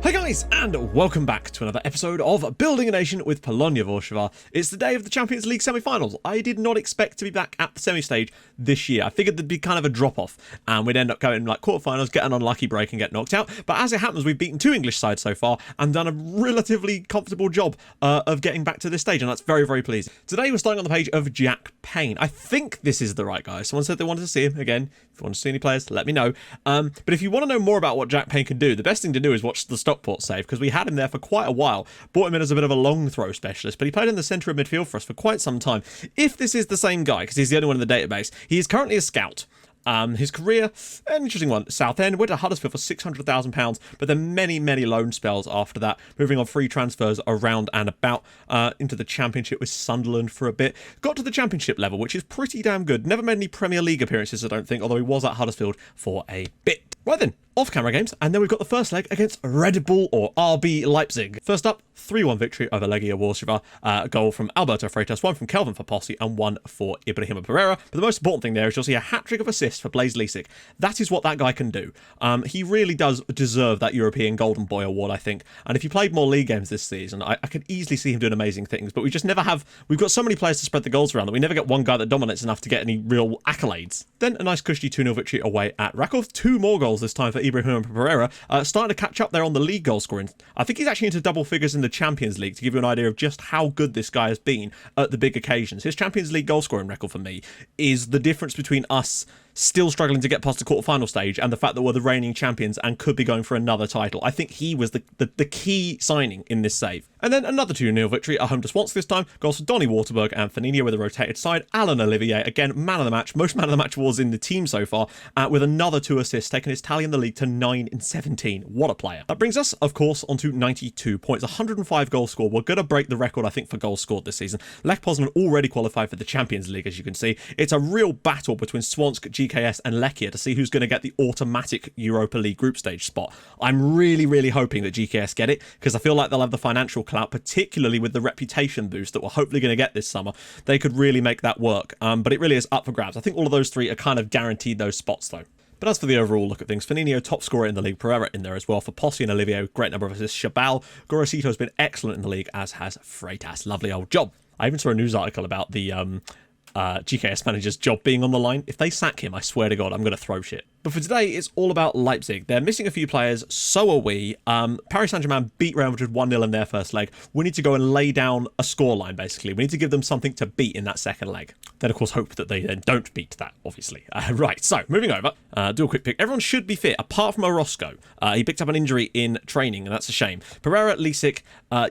Hi guys, and welcome back to another episode of Building a Nation with Polonia Warszawa. It's the day of the Champions League semi-finals. I did not expect to be back at the semi-stage this year. I figured there'd be kind of a drop-off, and we'd end up going like quarterfinals, get an unlucky break and get knocked out. But as it happens, we've beaten two English sides so far and done a relatively comfortable job of getting back to this stage, and that's very, very pleasing. Today we're starting on the page of Jack Payne. I think this is the right guy. Someone said they wanted to see him. Again, if you want to see any players, let me know. But if you want to know more about what Jack Payne can do, the best thing to do is watch the Stockport save, because we had him there for quite a while. Brought him in as a bit of a long throw specialist, but he played in the centre of midfield for us for quite some time. If this is the same guy, because he's the only one in the database, he is currently a scout. His career, an interesting one. Southend, went to Huddersfield for £600,000, but then many loan spells after that, moving on free transfers around and about into the Championship with Sunderland for a bit. Got to the Championship level, which is pretty damn good. Never made any Premier League appearances, I don't think, although he was at Huddersfield for a bit. Right then, off-camera games, and then we've got the first leg against Red Bull or RB Leipzig. First up, 3-1 victory over Legia Warszawa. A goal from Alberto Freitas, one from Kelvin for Posse, and one for Ibrahima Pereira. But the most important thing there is you'll see a hat-trick of assists for Blaise Leisic. That is what that guy can do. He really does deserve that European Golden Boy award, I think. And if he played more league games this season, I could easily see him doing amazing things. But we just never have... We've got so many players to spread the goals around that we never get one guy that dominates enough to get any real accolades. Then a nice cushy 2-0 victory away at Rakov. 2 more goals this time for Ibrahima Pereira. Starting to catch up there on the league goal scoring. I think he's actually into double figures in the Champions League, to give you an idea of just how good this guy has been at the big occasions. His Champions League goal scoring record for me is the difference between us still struggling to get past the quarterfinal stage and the fact that we're the reigning champions and could be going for another title. I think he was the key signing in this save. And then another 2-0 victory at home to Swansea this time. Goals for Donny Waterberg and Fernino with a rotated side. Alan Olivier, again, man of the match. Most man of the match awards in the team so far, with another 2 assists, taking his tally in the league to 9 in 17. What a player. That brings us, of course, onto 92 points. 105 goals scored. We're going to break the record, I think, for goals scored this season. Lech Poznan already qualified for the Champions League, as you can see. It's a real battle between Swansk, GKS and Lechia to see who's going to get the automatic Europa League group stage spot. I'm really hoping that GKS get it, because I feel like they'll have the financial clout, particularly with the reputation boost that we're hopefully going to get this summer. They could really make that work, but it really is up for grabs. I think all of those three are kind of guaranteed those spots, though. But as for the overall look at things, Fernino, top scorer in the league, Pereira in there as well for Posse and Olivier, great number of assists. Shabal, Gorosito has been excellent in the league, as has Freitas. Lovely old job. I even saw a news article about the GKS manager's job being on the line. If they sack him, I swear to God, I'm going to throw shit. But for today, it's all about Leipzig. They're missing a few players, so are we. Paris Saint-Germain beat Real Madrid 1-0 in their first leg. We need to go and lay down a scoreline, basically. We need to give them something to beat in that second leg. Then, of course, hope that they then don't beat that, obviously. Right, so, moving over. Do a quick pick. Everyone should be fit, apart from Orozco. He picked up an injury in training, and that's a shame. Pereira, Leisic,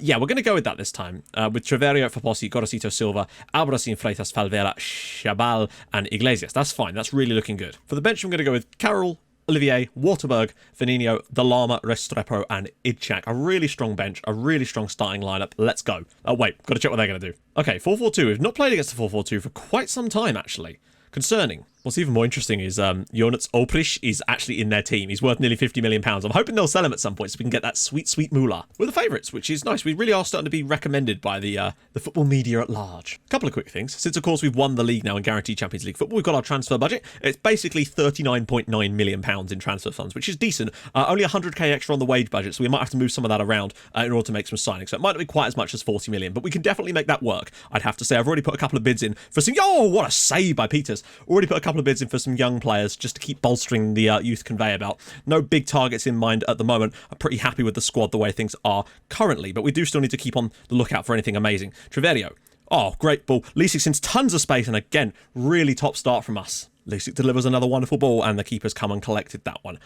yeah, we're going to go with that this time. With Treverio for Posse, Gorosito Silva, Albarracin, Freitas, Falvera, Shabal, and Iglesias. That's fine. That's really looking good. For the bench, I'm going to go with Carroll, Olivier, Waterberg, Fernino, The Lama, Restrepo, and Idchak. A really strong bench, a really strong starting lineup. Let's go. Oh, wait. Got to check what they're going to do. Okay, 4-4-2. We've not played against the 4-4-2 for quite some time, actually. Concerning. What's even more interesting is Jonas Oprich is actually in their team. He's worth nearly £50 million. I'm hoping they'll sell him at some point so we can get that sweet moolah. We're the favourites, which is nice. We really are starting to be recommended by the football media at large. A couple of quick things. Since, of course, we've won the league now and guaranteed Champions League football, we've got our transfer budget. It's basically £39.9 million in transfer funds, which is decent. Only 100k extra on the wage budget, so we might have to move some of that around in order to make some signings. So it might not be quite as much as 40 million, but we can definitely make that work. I'd have to say I've already put a couple of bids in for some... Oh, what a save by Peters. Already put a couple of bids in for some young players just to keep bolstering the youth conveyor belt. No big targets in mind at the moment. I'm pretty happy with the squad the way things are currently, but we do still need to keep on the lookout for anything amazing. Treverio. Oh, great ball. Leisic since tons of space, and again, really top start from us. Leisic delivers another wonderful ball, and the keeper's come and collected that one.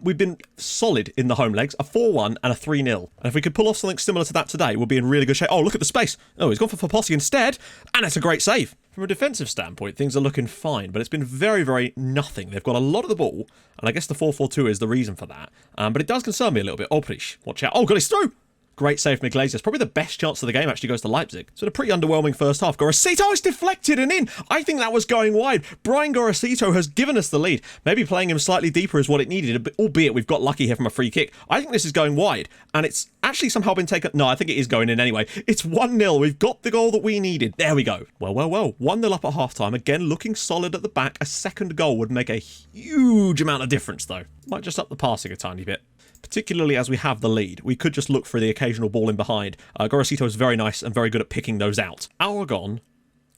We've been solid in the home legs, a 4-1 and a 3-0. And if we could pull off something similar to that today, we'll be in really good shape. Oh, look at the space. Oh, he's gone for Posse instead, and it's a great save. From a defensive standpoint, things are looking fine, but it's been very nothing. They've got a lot of the ball, and I guess the 4-4-2 is the reason for that. But it does concern me a little bit. Oprich, watch out. Oh, God, it's through! Great save from Iglesias. Probably the best chance of the game actually goes to Leipzig. So a pretty underwhelming first half. Gorosito is deflected and in. I think that was going wide. Brian Gorosito has given us the lead. Maybe playing him slightly deeper is what it needed, albeit we've got lucky here from a free kick. I think this is going wide, and it's actually somehow been taken... No, I think it is going in anyway. It's 1-0. We've got the goal that we needed. There we go. Well. 1-0 up at half-time. Again, looking solid at the back. A second goal would make a huge amount of difference, though. Might just up the passing a tiny bit. particularly as we have the lead. We could just look for the occasional ball in behind. Gorosito is very nice and very good at picking those out. Aragon,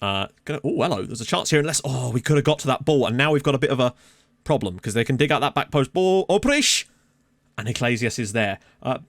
oh, hello, there's a chance here unless, oh, we could have got to that ball, and now we've got a bit of a problem, because they can dig out that back post ball. Oprish! And Iglesias is there.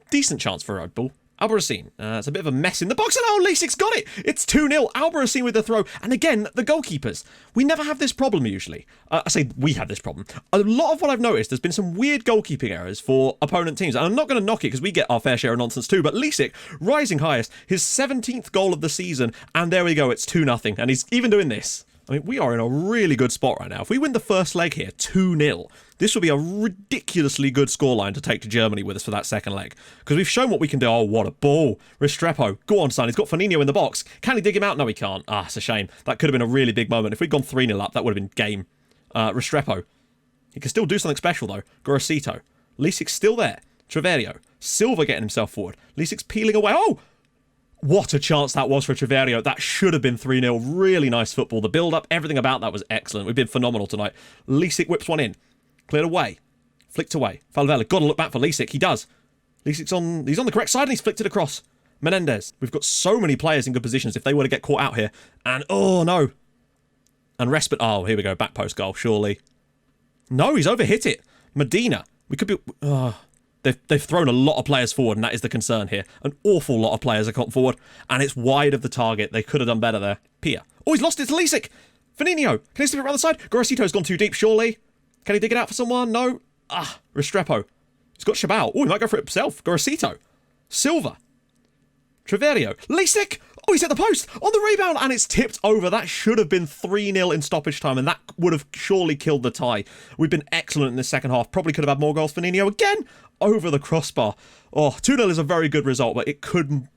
Decent chance for a road ball. Albarracin, it's a bit of a mess in the box, and oh, Lisik's got it! It's 2-0, Albarracin with the throw, and again, the goalkeepers. We never have this problem, usually. I say we have this problem. A lot of what I've noticed, there's been some weird goalkeeping errors for opponent teams, and I'm not going to knock it, because we get our fair share of nonsense too, but Lisik, rising highest, his 17th goal of the season, and there we go, it's 2-0, and he's even doing this. I mean, we are in a really good spot right now. If we win the first leg here, 2-0, this will be a ridiculously good scoreline to take to Germany with us for that second leg. Because we've shown what we can do. Oh, what a ball. Restrepo, go on, son. He's got Firmino in the box. Can he dig him out? No, he can't. Ah, it's a shame. That could have been a really big moment. If we'd gone 3-0 up, that would have been game. Restrepo. He can still do something special, though. Gorosito. Lisik's still there. Treverio. Silva getting himself forward. Lisik's peeling away. Oh! What a chance that was for Treverio. That should have been 3-0. Really nice football. The build-up, everything about that was excellent. We've been phenomenal tonight. Lisik whips one in. Cleared away. Flicked away. Falvella, got to look back for Lisik. He does. Lisik's on... He's on the correct side and he's flicked it across. Menendez. We've got so many players in good positions if they were to get caught out here. And, oh, no. And respite... Oh, here we go. Back post goal, surely. No, he's overhit it. Medina. We could be... They've thrown a lot of players forward, and that is the concern here. An awful lot of players have come forward, and it's wide of the target. They could have done better there. Pia. Oh, he's lost it to Lisik. Firmino. Can he slip it around the side? Gorosito's gone too deep, surely. Can he dig it out for someone? No. Ah, Restrepo. He's got Shabal. Oh, he might go for it himself. Gorosito. Silva. Treverio. Lisik. Oh, he's hit the post on the rebound, and it's tipped over. That should have been 3-0 in stoppage time, and that would have surely killed the tie. We've been excellent in the second half. Probably could have had more goals. Firmino again over the crossbar. Oh, 2-0 is a very good result, but it could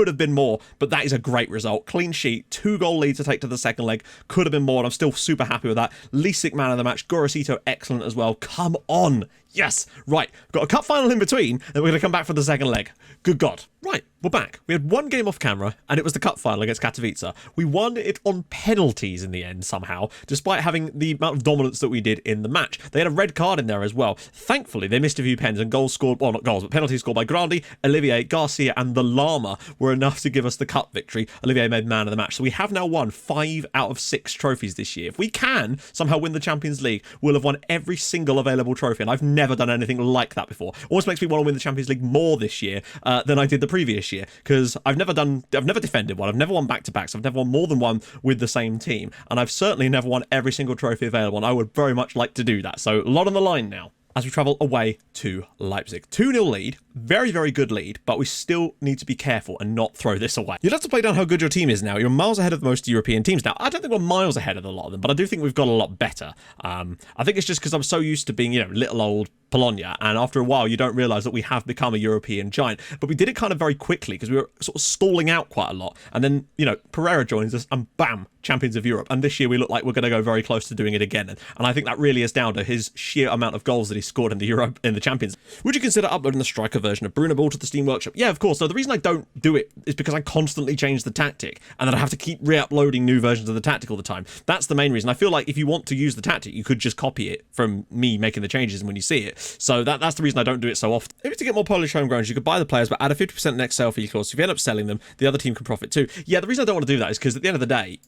have been more, but that is a great result. Clean sheet, 2-goal lead to take to the second leg. Could have been more, and I'm still super happy with that. Lisik man of the match. Gorosito excellent as well. Come on. Yes. Right. Got a cup final in between, then we're going to come back for the second leg. Good God. Right. We're back. We had one game off camera, and it was the cup final against Katowice. We won it on penalties in the end somehow, despite having the amount of dominance that we did in the match. They had a red card in there as well. Thankfully, they missed a few pens, and goals scored, well, not goals, but penalties scored by Grandi, Olivier, Garcia, and the Llama were enough to give us the cup victory. Olivier made man of the match. So we have now won 5 out of 6 trophies this year. If we can somehow win the Champions League, we'll have won every single available trophy, and I've never done anything like that before. Almost makes me want to win the Champions League more this year than I did the previous year, because I've never defended one. I've never won back-to-backs. I've never won more than one with the same team, and I've certainly never won every single trophy available, and I would very much like to do that. So a lot on the line now as we travel away to Leipzig. 2-0 lead, very, very good lead, but we still need to be careful and not throw this away. You'd have to play down how good your team is now. You're miles ahead of most European teams now. I don't think we're miles ahead of a lot of them, but I do think we've got a lot better. I think it's just because I'm so used to being, little old Polonia, and after a while you don't realise that we have become a European giant. But we did it kind of very quickly because we were sort of stalling out quite a lot, and then Pereira joins us and bam, champions of Europe. And this year we look like we're going to go very close to doing it again, and I think that really is down to his sheer amount of goals that he scored in the Champions. Would you consider uploading the striker version of Bruna Ball to the Steam Workshop? Yeah, of course. So the reason I don't do it is because I constantly change the tactic, and then I have to keep re-uploading new versions of the tactic all the time. That's the main reason. I feel like if you want to use the tactic, you could just copy it from me making the changes and when you see it. So that's the reason I don't do it so often. If it's to get more Polish homegrowns, you could buy the players, but add a 50% next sale fee clause. So if you end up selling them, the other team can profit too. Yeah, the reason I don't want to do that is because at the end of the day,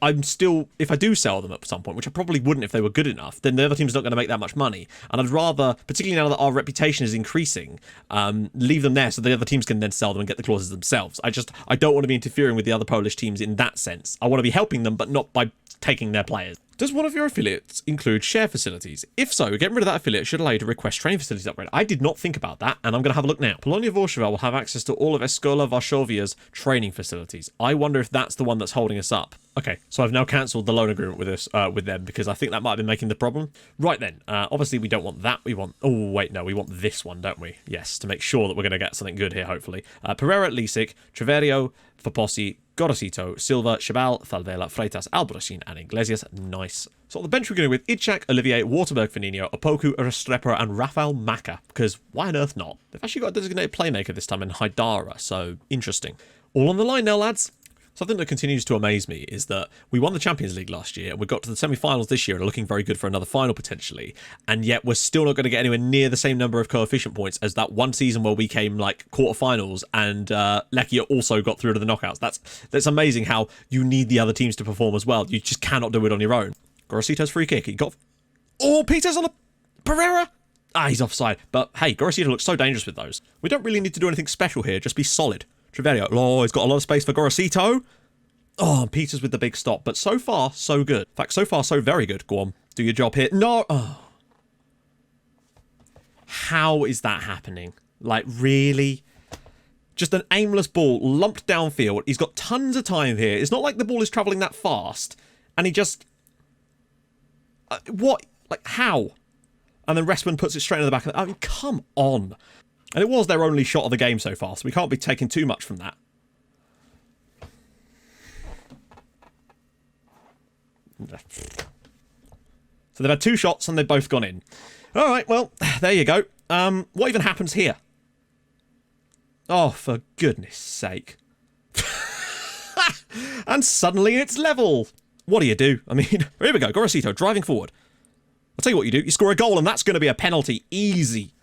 I'm still, if I do sell them at some point, which I probably wouldn't if they were good enough, then the other team's not going to make that much money. And I'd rather, particularly now that our reputation is increasing, leave them there so the other teams can then sell them and get the clauses themselves. I don't want to be interfering with the other Polish teams in that sense. I want to be helping them, but not by taking their players. Does one of your affiliates include share facilities? If so, getting rid of that affiliate should allow you to request training facilities upgrade. I did not think about that, and I'm going to have a look now. Polonia Warszawa will have access to all of Escola Warszawia's training facilities. I wonder if that's the one that's holding us up. Okay, so I've now cancelled the loan agreement with them because I think that might have been making the problem. Right then, obviously we don't want that. We want... Oh, wait, no, we want this one, don't we? Yes, to make sure that we're going to get something good here, hopefully. Pereira, Lisik, Treverio, Fopossi, Gorosito, Silva, Shabal, Falvella, Freitas, Albarracin, and Iglesias. Nice. So on the bench we're going with Itzhak, Olivier, Waterberg, Firmino, Opoku, Restrepo, and Rafael Maka, because why on earth not? They've actually got a designated playmaker this time in Haidara, so interesting. All on the line now, lads. Something that continues to amaze me is that we won the Champions League last year, and we got to the semi-finals this year and are looking very good for another final potentially, and yet we're still not going to get anywhere near the same number of coefficient points as that one season where we came like quarterfinals and Lechia also got through to the knockouts. That's amazing how you need the other teams to perform as well. You just cannot do it on your own. Gorosito's free kick. He got... Oh, Peters on a... Pereira! Ah, he's offside. But hey, Gorosito looks so dangerous with those. We don't really need to do anything special here. Just be solid. Treverio. Oh, he's got a lot of space for Gorosito. Oh, and Peters with the big stop. But so far, so good. In fact, so far, so very good. Go on. Do your job here. No. Oh. How is that happening? Like, really? Just an aimless ball lumped downfield. He's got tons of time here. It's not like the ball is travelling that fast. And he just... what? Like, how? And then Respin puts it straight in the back. I mean, come on. And it was their only shot of the game so far, so we can't be taking too much from that. So they've had 2 shots and they've both gone in. All right, well, there you go. What even happens here? Oh, for goodness sake. And suddenly it's level. What do you do? I mean, here we go. Gorosito driving forward. I'll tell you what you do. You score a goal and that's going to be a penalty. Easy.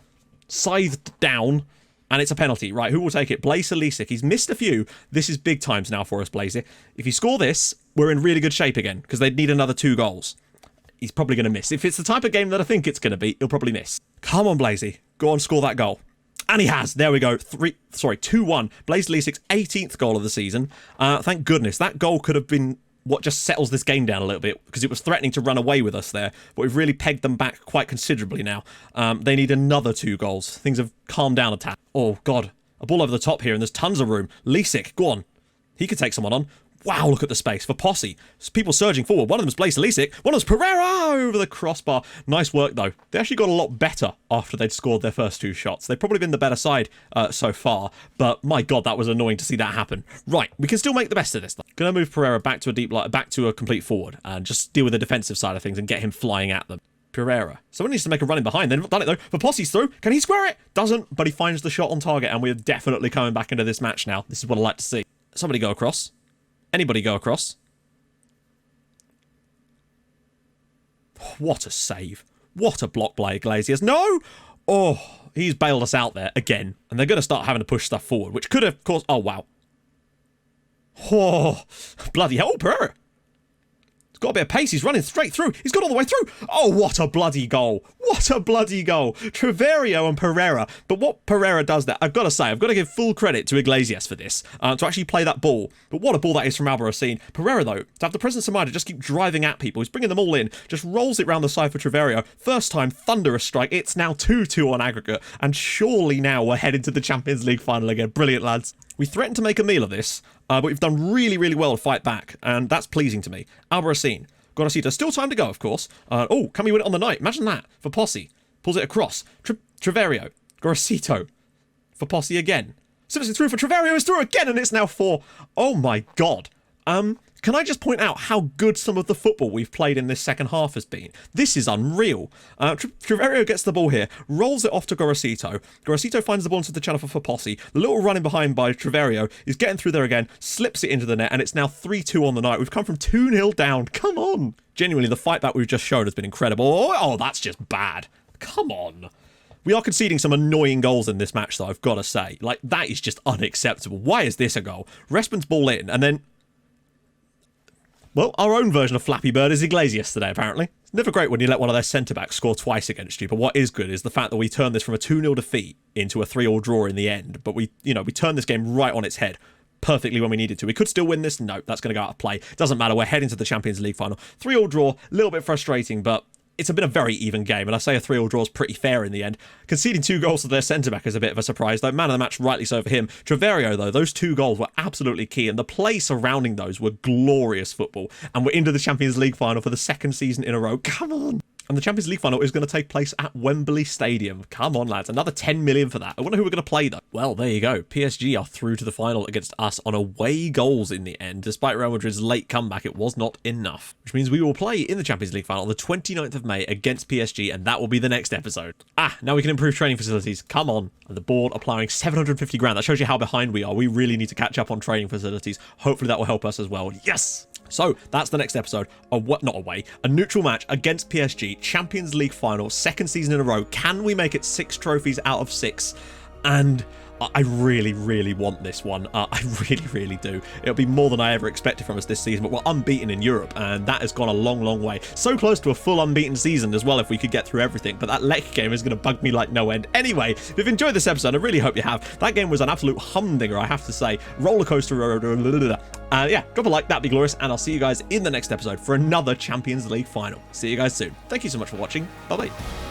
Scythed down. And it's a penalty. Right, who will take it? Blaise Lisic. He's missed a few. This is big times now for us, Blaise. If you score this, we're in really good shape again. Because they'd need another 2 goals. He's probably going to miss. If it's the type of game that I think it's going to be, he'll probably miss. Come on, Blaise. Go on, score that goal. And he has. There we go. 2-1. Blaise Lisic's 18th goal of the season. Thank goodness. That goal could have been what just settles this game down a little bit, because it was threatening to run away with us there, but we've really pegged them back quite considerably now. They need another 2 goals. Things have calmed down a tad. Oh, God. A ball over the top here, and there's tons of room. Lisic, go on. He could take someone on. Wow, look at the space for Posse. People surging forward. One of them's Blaise Lisic. One of them's Pereira over the crossbar. Nice work, though. They actually got a lot better after they'd scored their first 2 shots. They've probably been the better side so far, but my God, that was annoying to see that happen. Right, we can still make the best of this, though. Gonna move Pereira back to a deep back to a complete forward and just deal with the defensive side of things and get him flying at them. Pereira. Someone needs to make a run in behind. They've not done it, though. For Posse's through. Can he square it? Doesn't, but he finds the shot on target, and we're definitely coming back into this match now. This is what I like to see. Somebody go across. Anybody go across. What a save. What a block play, Iglesias. No! Oh, he's bailed us out there again. And they're going to start having to push stuff forward, which could have caused... Oh, wow. Oh, bloody hell, Pereira. He's got a bit of pace. He's running straight through. He's got all the way through. Oh, what a bloody goal. What a bloody goal. Treverio and Pereira. But what Pereira does there, I've got to say, I've got to give full credit to Iglesias for this, to actually play that ball. But what a ball that is from Albarracin. Pereira, though, to have the presence of mind to just keep driving at people. He's bringing them all in. Just rolls it round the side for Treverio. First time, thunderous strike. It's now 2-2 on aggregate. And surely now we're heading to the Champions League final again. Brilliant, lads. We threatened to make a meal of this, but we've done really, really well to fight back. And that's pleasing to me. Albarracin. Gorosito. Still time to go, of course. Oh, can we win it on the night? Imagine that. For Posse. Pulls it across. Treverio. Gorosito. For Posse again. Simpson's through for Treverio. Is through again, and it's now 4. Oh, my God. Can I just point out how good some of the football we've played in this second half has been? This is unreal. Treverio gets the ball here, rolls it off to Gorosito. Gorosito finds the ball into the channel for Posse. The little running behind by Treverio is getting through there again, slips it into the net, and it's now 3-2 on the night. We've come from 2-0 down. Come on. Genuinely, the fight back we've just showed has been incredible. Oh, that's just bad. Come on. We are conceding some annoying goals in this match, though, I've got to say. Like, that is just unacceptable. Why is this a goal? Respin's ball in, and then... Well, our own version of Flappy Bird is Iglesias today, apparently. It's never great when you let one of their centre-backs score twice against you, but what is good is the fact that we turned this from a 2-0 defeat into a 3-3 draw in the end. But we turned this game right on its head perfectly when we needed to. We could still win this. No, that's going to go out of play. Doesn't matter. We're heading to the Champions League final. 3-3 draw, a little bit frustrating, but it's been a very even game, and I say a 3-3 draw is pretty fair in the end. Conceding 2 goals to their centre-back is a bit of a surprise, though. Man of the match, rightly so for him. Treverio, though, those 2 goals were absolutely key, and the play surrounding those were glorious football. And we're into the Champions League final for the 2nd season in a row. Come on! And the Champions League final is going to take place at Wembley Stadium. Come on, lads. Another 10 million for that. I wonder who we're going to play, though. Well, there you go. PSG are through to the final against us on away goals in the end. Despite Real Madrid's late comeback, it was not enough. Which means we will play in the Champions League final on the 29th of May against PSG, and that will be the next episode. Now we can improve training facilities. Come on. And the board applying 750 grand. That shows you how behind we are. We really need to catch up on training facilities. Hopefully that will help us as well. Yes! So that's the next episode. A neutral match against PSG, Champions League final, second season in a row. Can we make it 6 trophies out of 6? And I really, really want this one. I really, really do. It'll be more than I ever expected from us this season, but we're unbeaten in Europe, and that has gone a long, long way. So close to a full unbeaten season as well if we could get through everything, but that Lech game is going to bug me like no end. Anyway, if you've enjoyed this episode, I really hope you have. That game was an absolute humdinger, I have to say. Roller coaster. Yeah, drop a like, that'd be glorious, and I'll see you guys in the next episode for another Champions League final. See you guys soon. Thank you so much for watching. Bye-bye.